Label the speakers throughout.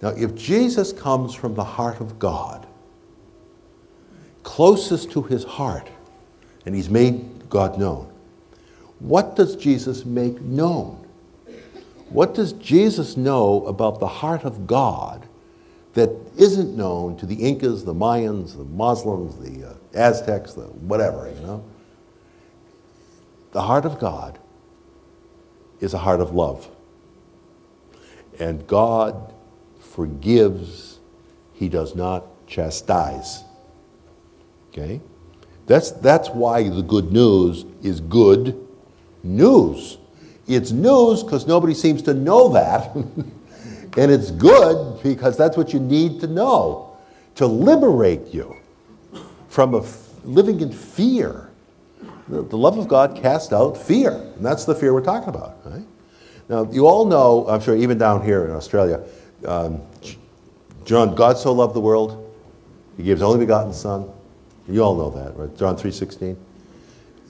Speaker 1: Now, if Jesus comes from the heart of God, closest to his heart, and he's made God known, what does Jesus make known? What does Jesus know about the heart of God that isn't known to the Incas, the Mayans, the Muslims, the Aztecs, the whatever, you know? The heart of God is a heart of love. And God forgives, he does not chastise. Okay? That's why the good news is good news. It's news because nobody seems to know that. And it's good because that's what you need to know to liberate you from living in fear. The love of God casts out fear. And that's the fear we're talking about. Right? Now, you all know, I'm sure even down here in Australia, John, God so loved the world, he gave his only begotten Son. You all know that, right? John 3:16.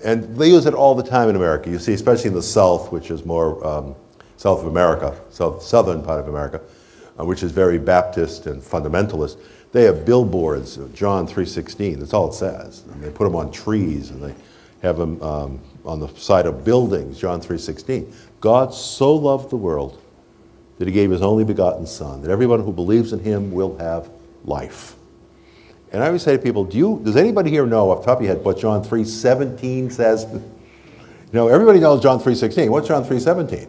Speaker 1: And they use it all the time in America. You see, especially in the South, which is more south of America, southern part of America, which is very Baptist and fundamentalist. They have billboards of John 3:16. That's all it says. And they put them on trees, and they have them on the side of buildings, John 3:16. God so loved the world that he gave his only begotten Son, that everyone who believes in him will have life. And I always say to people, does anybody here know off the top of your head what John 3:17 says? You know, everybody knows John 3:16. What's John 3:17?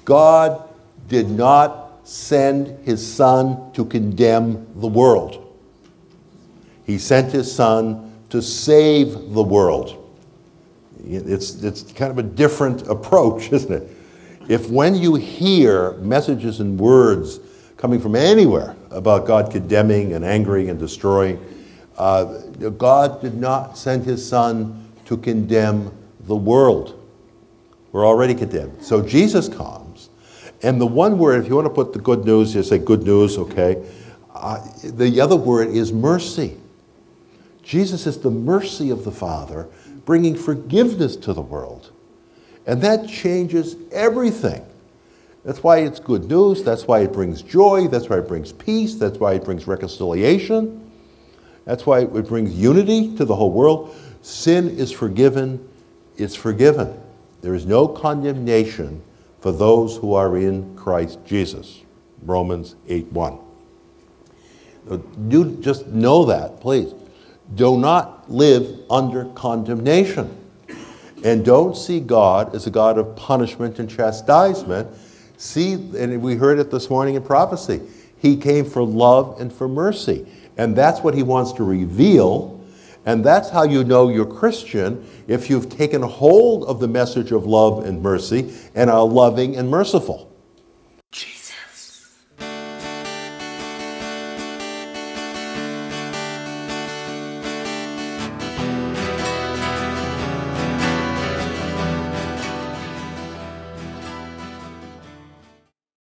Speaker 1: God did not send his Son to condemn the world. He sent his Son to save the world. It's kind of a different approach, isn't it? If when you hear messages and words coming from anywhere about God condemning and angering and destroying, God did not send his Son to condemn the world. We're already condemned. So Jesus comes, and the one word, if you want to put the good news, you say good news, okay. The other word is mercy. Jesus is the mercy of the Father, bringing forgiveness to the world. And that changes everything. That's why it's good news. That's why it brings joy. That's why it brings peace. That's why it brings reconciliation. That's why it brings unity to the whole world. Sin is forgiven. It's forgiven. There is no condemnation for those who are in Christ Jesus. Romans 8:1. You just know that, please. Do not live under condemnation. And don't see God as a God of punishment and chastisement. See, and we heard it this morning in prophecy, he came for love and for mercy. And that's what he wants to reveal. And that's how you know you're Christian, if you've taken hold of the message of love and mercy and are loving and merciful.